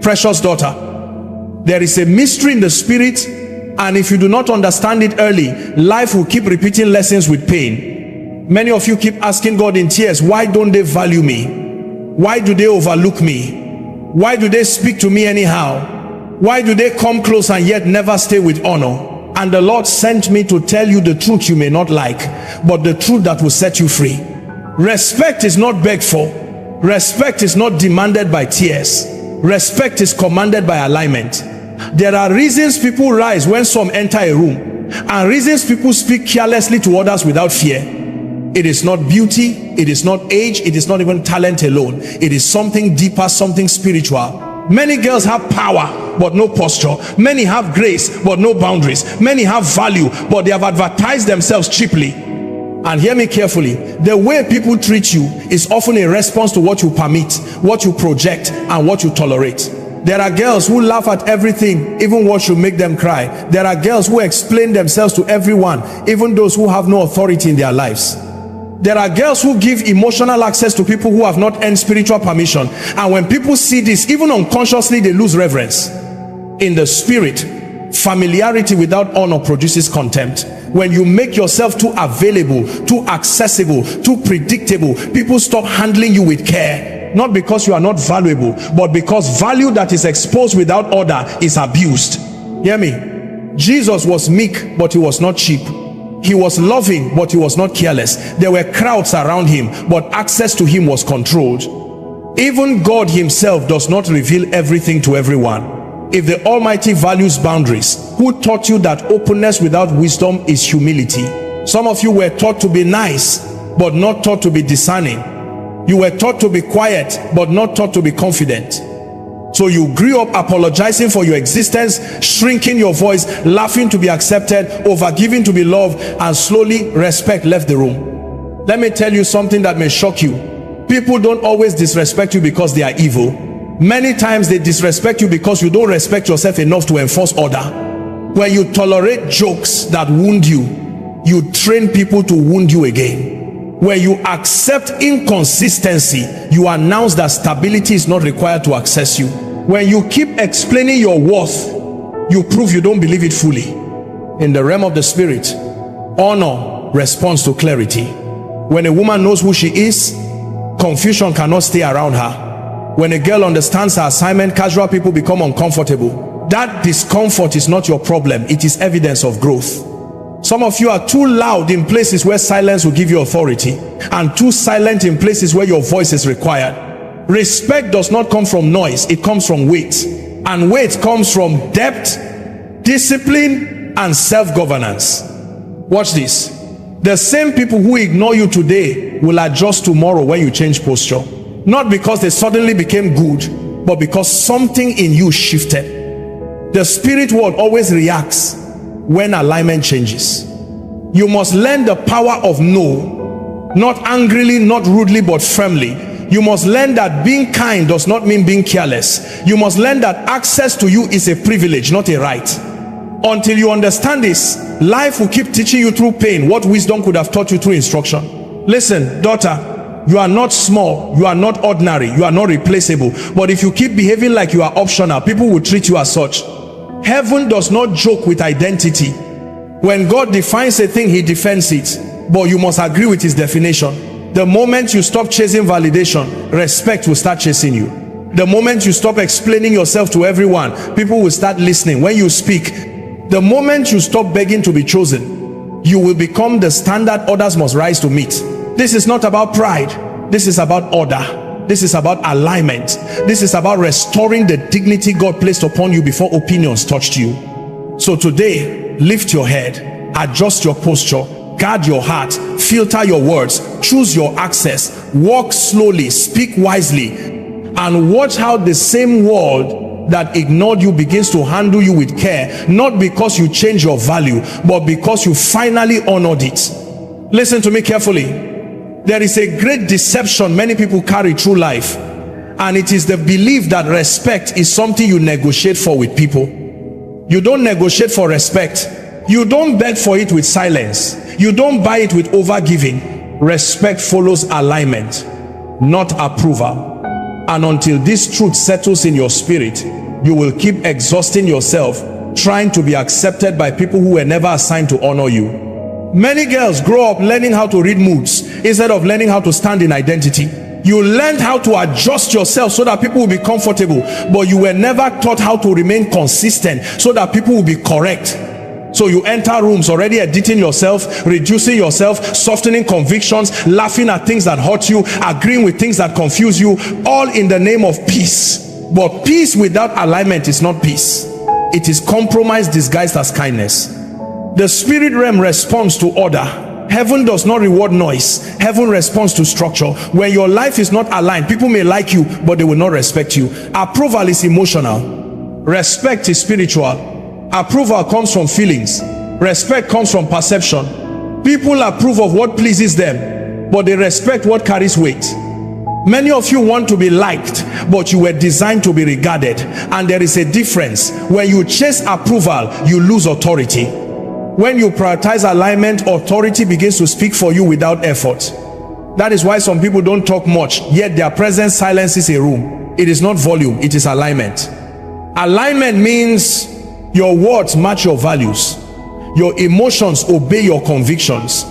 Precious daughter, there is a mystery in the spirit, and if you do not understand it early, life will keep repeating lessons with pain. Many of you keep asking God in tears, why don't they value me? Why do they overlook me? Why do they speak to me anyhow? Why do they come close and yet never stay with honor? And the Lord sent me to tell you the truth you may not like, but the truth that will set you free. Respect is not begged for. Respect is not demanded by tears. Respect is commanded by alignment. There are reasons people rise when some enter a room, and reasons people speak carelessly to others without fear. It is not beauty, it is not age, it is not even talent alone. It is something deeper, something spiritual. Many girls have power but no posture. Many have grace but no boundaries. Many have value but they have advertised themselves cheaply. And hear me carefully, the way people treat you is often a response to what you permit, what you project, and what you tolerate. There are girls who laugh at everything, even what should make them cry. There are girls who explain themselves to everyone, even those who have no authority in their lives. There are girls who give emotional access to people who have not earned spiritual permission. And when people see this, even unconsciously, they lose reverence. In the spirit, familiarity without honor produces contempt. When you make yourself too available, too accessible, too predictable, people stop handling you with care. Not because you are not valuable, but because value that is exposed without order is abused. Hear me? Jesus was meek, but he was not cheap. He was loving, but he was not careless. There were crowds around him, but access to him was controlled. Even God himself does not reveal everything to everyone. If the Almighty values boundaries, who taught you that openness without wisdom is humility? Some of you were taught to be nice, but not taught to be discerning. You were taught to be quiet, but not taught to be confident. So you grew up apologizing for your existence, shrinking your voice, laughing to be accepted, overgiving to be loved, and slowly respect left the room. Let me tell you something that may shock you. People don't always disrespect you because they are evil. Many times they disrespect you because you don't respect yourself enough to enforce order. When you tolerate jokes that wound you, you train people to wound you again. When you accept inconsistency, you announce that stability is not required to access you. When you keep explaining your worth, you prove you don't believe it fully. In the realm of the spirit, honor responds to clarity. When a woman knows who she is, confusion cannot stay around her. When a girl understands her assignment, casual people become uncomfortable. That discomfort is not your problem, it is evidence of growth. Some of you are too loud in places where silence will give you authority, and too silent in places where your voice is required. Respect does not come from noise, it comes from weight. And weight comes from depth, discipline, and self-governance. Watch this. The same people who ignore you today will adjust tomorrow when you change posture. Not because they suddenly became good, but because something in you shifted. The spirit world always reacts when alignment changes. You must learn the power of no, not angrily, not rudely, but firmly. You must learn that being kind does not mean being careless. You must learn that access to you is a privilege, not a right. Until you understand this, life will keep teaching you through pain what wisdom could have taught you through instruction. Listen, daughter, you are not small, you are not ordinary, you are not replaceable. But if you keep behaving like you are optional, people will treat you as such. Heaven does not joke with identity. When God defines a thing, he defends it, but you must agree with his definition. The moment you stop chasing validation, respect will start chasing you. The moment you stop explaining yourself to everyone, people will start listening. When you speak, the moment you stop begging to be chosen, you will become the standard others must rise to meet. This is not about pride. This is about order. This is about alignment. This is about restoring the dignity God placed upon you before opinions touched you. So today, lift your head, adjust your posture, guard your heart, filter your words, choose your access, walk slowly, speak wisely, and watch how the same world that ignored you begins to handle you with care, not because you change your value, but because you finally honored it. Listen to me carefully. There is a great deception many people carry through life, and it is the belief that respect is something you negotiate for with people. You don't negotiate for respect. You don't beg for it with silence. You don't buy it with overgiving. Respect follows alignment, not approval. And until this truth settles in your spirit, you will keep exhausting yourself trying to be accepted by people who were never assigned to honor you. Many girls grow up learning how to read moods instead of learning how to stand in identity. You learned how to adjust yourself so that people will be comfortable, but you were never taught how to remain consistent so that people will be correct. So you enter rooms already editing yourself, reducing yourself, softening convictions, laughing at things that hurt you, agreeing with things that confuse you, all in the name of peace. But peace without alignment is not peace. It is compromise disguised as kindness. The spirit realm responds to order. Heaven does not reward noise. Heaven responds to structure. When your life is not aligned, people may like you, but they will not respect you. Approval is emotional. Respect is spiritual. Approval comes from feelings. Respect comes from perception. People approve of what pleases them, but they respect what carries weight. Many of you want to be liked, but you were designed to be regarded. And there is a difference. When you chase approval, you lose authority. When you prioritize alignment, authority begins to speak for you without effort. That is why some people don't talk much, yet their presence silences a room. It is not volume, it is alignment. Alignment means your words match your values. Your emotions obey your convictions.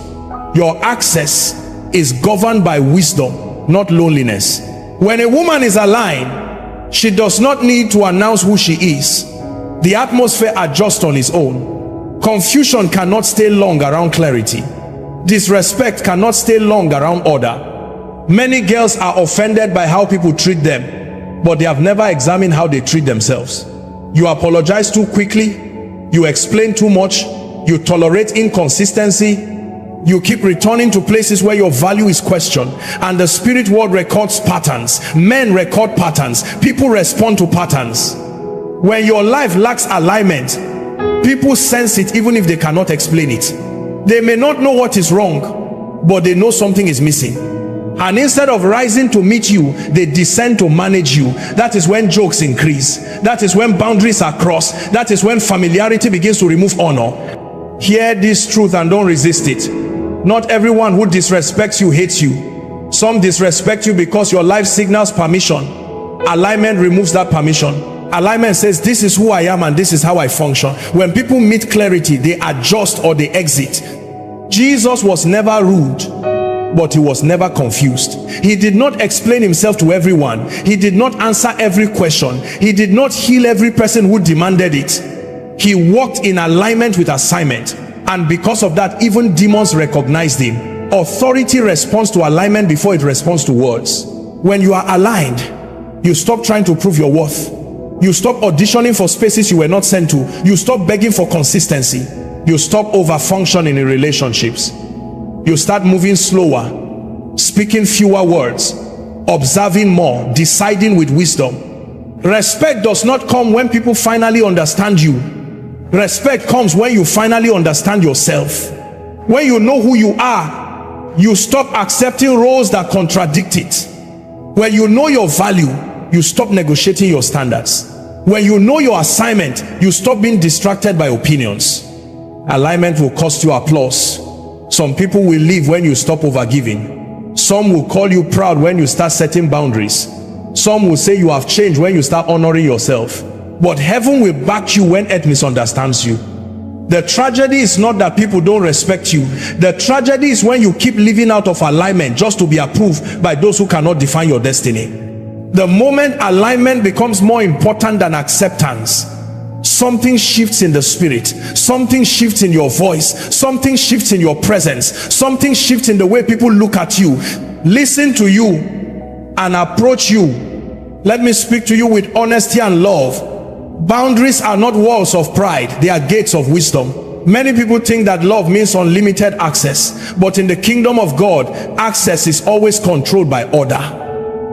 Your access is governed by wisdom, not loneliness. When a woman is aligned, she does not need to announce who she is. The atmosphere adjusts on its own. Confusion cannot stay long around clarity. Disrespect cannot stay long around order. Many girls are offended by how people treat them, but they have never examined how they treat themselves. You apologize too quickly. You explain too much. You tolerate inconsistency. You keep returning to places where your value is questioned. And the spirit world records patterns. Men record patterns. People respond to patterns. When your life lacks alignment, people sense it even if they cannot explain it. They may not know what is wrong, but they know something is missing. And instead of rising to meet you, they descend to manage you. That is when jokes increase. That is when boundaries are crossed. That is when familiarity begins to remove honor. Hear this truth and don't resist it. Not everyone who disrespects you hates you. Some disrespect you because your life signals permission. Alignment removes that permission. Alignment says, this is who I am and this is how I function. When people meet clarity, they adjust or they exit. Jesus was never rude, but he was never confused. He did not explain himself to everyone. He did not answer every question. He did not heal every person who demanded it. He walked in alignment with assignment. And because of that, even demons recognized him. Authority responds to alignment before it responds to words. When you are aligned, you stop trying to prove your worth. You stop auditioning for spaces you were not sent to. You stop begging for consistency. You stop over-functioning in relationships. You start moving slower, speaking fewer words, observing more, deciding with wisdom. Respect does not come when people finally understand you. Respect comes when you finally understand yourself. When you know who you are, you stop accepting roles that contradict it. When you know your value, you stop negotiating your standards. When you know your assignment, you stop being distracted by opinions. Alignment will cost you applause. Some people will leave when you stop overgiving. Some will call you proud when you start setting boundaries. Some will say you have changed when you start honoring yourself. But heaven will back you when earth misunderstands you. The tragedy is not that people don't respect you. The tragedy is when you keep living out of alignment just to be approved by those who cannot define your destiny. The moment alignment becomes more important than acceptance, something shifts in the spirit. Something shifts in your voice. Something shifts in your presence. Something shifts in the way people look at you, listen to you, and approach you. Let me speak to you with honesty and love. Boundaries are not walls of pride, they are gates of wisdom. Many people think that love means unlimited access, but in the kingdom of God, access is always controlled by order.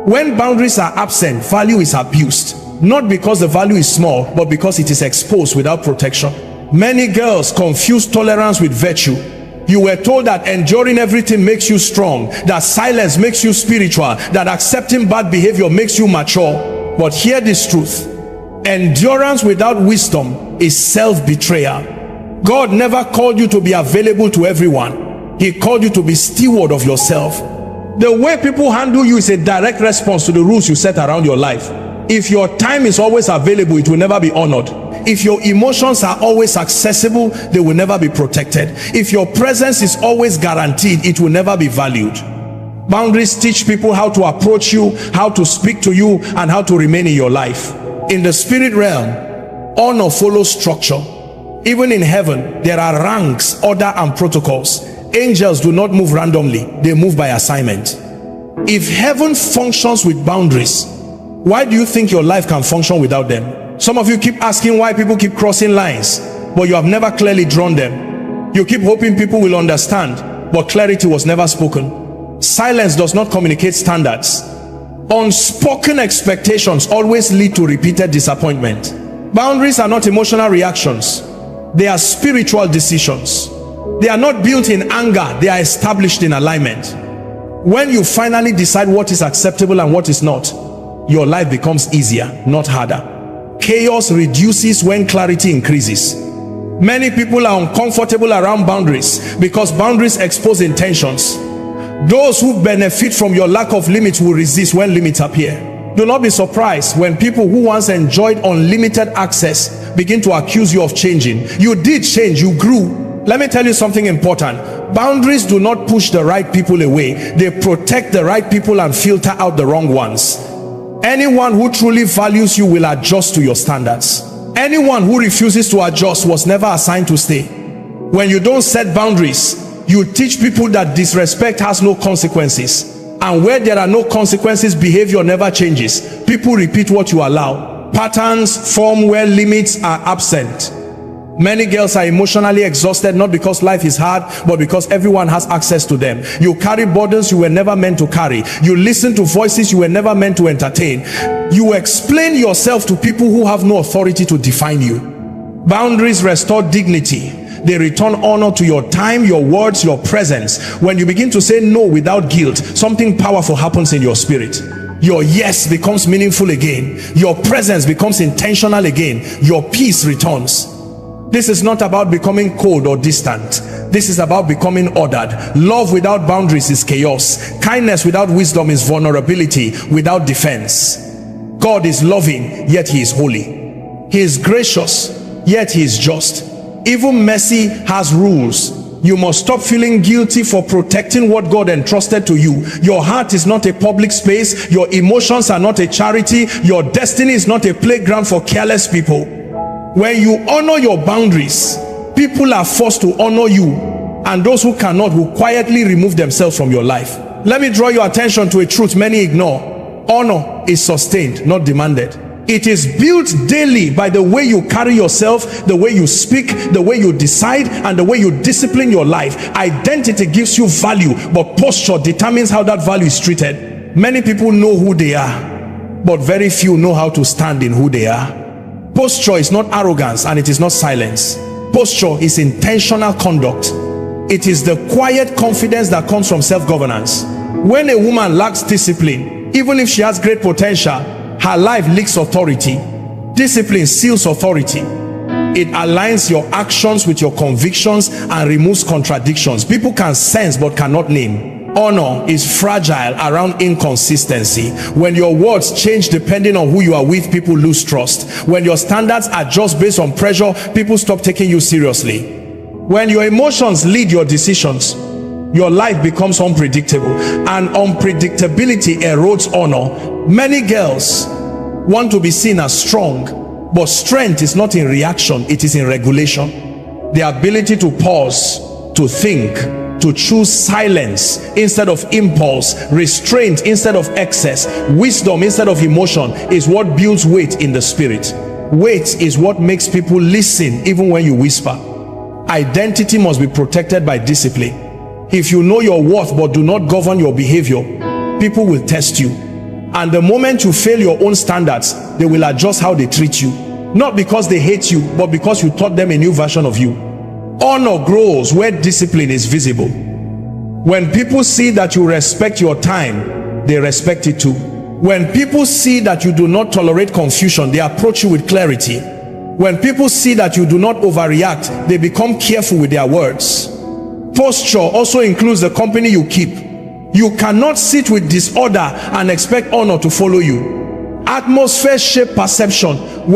When boundaries are absent, value is abused, not because the value is small, but because it is exposed without protection. Many girls confuse tolerance with virtue. You were told that enduring everything makes you strong, that silence makes you spiritual, that accepting bad behavior makes you mature. But hear this truth: endurance without wisdom is self-betrayal. God never called you to be available to everyone. He called you to be steward of yourself. The way people handle you is a direct response to the rules you set around your life. If your time is always available, it will never be honored. If your emotions are always accessible, they will never be protected. If your presence is always guaranteed, it will never be valued. Boundaries teach people how to approach you, how to speak to you, and how to remain in your life. In the spirit realm, honor follows structure. Even in heaven, there are ranks, order, and protocols. Angels do not move randomly, they move by assignment. If heaven functions with boundaries, why do you think your life can function without them? Some of you keep asking why people keep crossing lines, but you have never clearly drawn them. You keep hoping people will understand, but clarity was never spoken. Silence does not communicate standards. Unspoken expectations always lead to repeated disappointment. Boundaries are not emotional reactions, they are spiritual decisions. They are not built in anger, they are established in alignment. When you finally decide what is acceptable and what is not, your life becomes easier, not harder. Chaos reduces when clarity increases. Many people are uncomfortable around boundaries because boundaries expose intentions. Those who benefit from your lack of limits will resist when limits appear. Do not be surprised when people who once enjoyed unlimited access begin to accuse you of changing. You did change, you grew. Let me tell you something important. Boundaries do not push the right people away. They protect the right people and filter out the wrong ones. Anyone who truly values you will adjust to your standards. Anyone who refuses to adjust was never assigned to stay. When you don't set boundaries, you teach people that disrespect has no consequences. And where there are no consequences, behavior never changes. People repeat what you allow. Patterns form where limits are absent. Many girls are emotionally exhausted, not because life is hard, but because everyone has access to them. You carry burdens you were never meant to carry. You listen to voices you were never meant to entertain. You explain yourself to people who have no authority to define you. Boundaries restore dignity. They return honor to your time, your words, your presence. When you begin to say no without guilt, something powerful happens in your spirit. Your yes becomes meaningful again. Your presence becomes intentional again. Your peace returns. This is not about becoming cold or distant. This is about becoming ordered. Love without boundaries is chaos. Kindness without wisdom is vulnerability without defense. God is loving, yet he is holy. He is gracious, yet he is just. Even mercy has rules. You must stop feeling guilty for protecting what God entrusted to you. Your heart is not a public space. Your emotions are not a charity. Your destiny is not a playground for careless people. When you honor your boundaries, people are forced to honor you, and those who cannot will quietly remove themselves from your life. Let me draw your attention to a truth many ignore. Honor is sustained, not demanded. It is built daily by the way you carry yourself, the way you speak, the way you decide, and the way you discipline your life. Identity gives you value, but posture determines how that value is treated. Many people know who they are, but very few know how to stand in who they are. Posture is not arrogance, and it is not silence. Posture is intentional conduct. It is the quiet confidence that comes from self-governance. When a woman lacks discipline, even if she has great potential, her life leaks authority. Discipline seals authority. It aligns your actions with your convictions and removes contradictions. People can sense but cannot name. Honor is fragile around inconsistency. When your words change depending on who you are with, people lose trust. When your standards adjust based on pressure, people stop taking you seriously. When your emotions lead your decisions, your life becomes unpredictable, and unpredictability erodes honor. Many girls want to be seen as strong, but strength is not in reaction, it is in regulation. The ability to pause, to think, to choose silence instead of impulse, restraint instead of excess, wisdom instead of emotion is what builds weight in the spirit. Weight is what makes people listen even when you whisper. Identity must be protected by discipline. If you know your worth but do not govern your behavior, people will test you. And the moment you fail your own standards, they will adjust how they treat you. Not because they hate you, but because you taught them a new version of you. Honor grows where discipline is visible. When people see that you respect your time, they respect it too. When people see that you do not tolerate confusion, they approach you with clarity. When people see that you do not overreact, they become careful with their words. Posture also includes the company you keep. You cannot sit with disorder and expect honor to follow you. Atmosphere shape perception.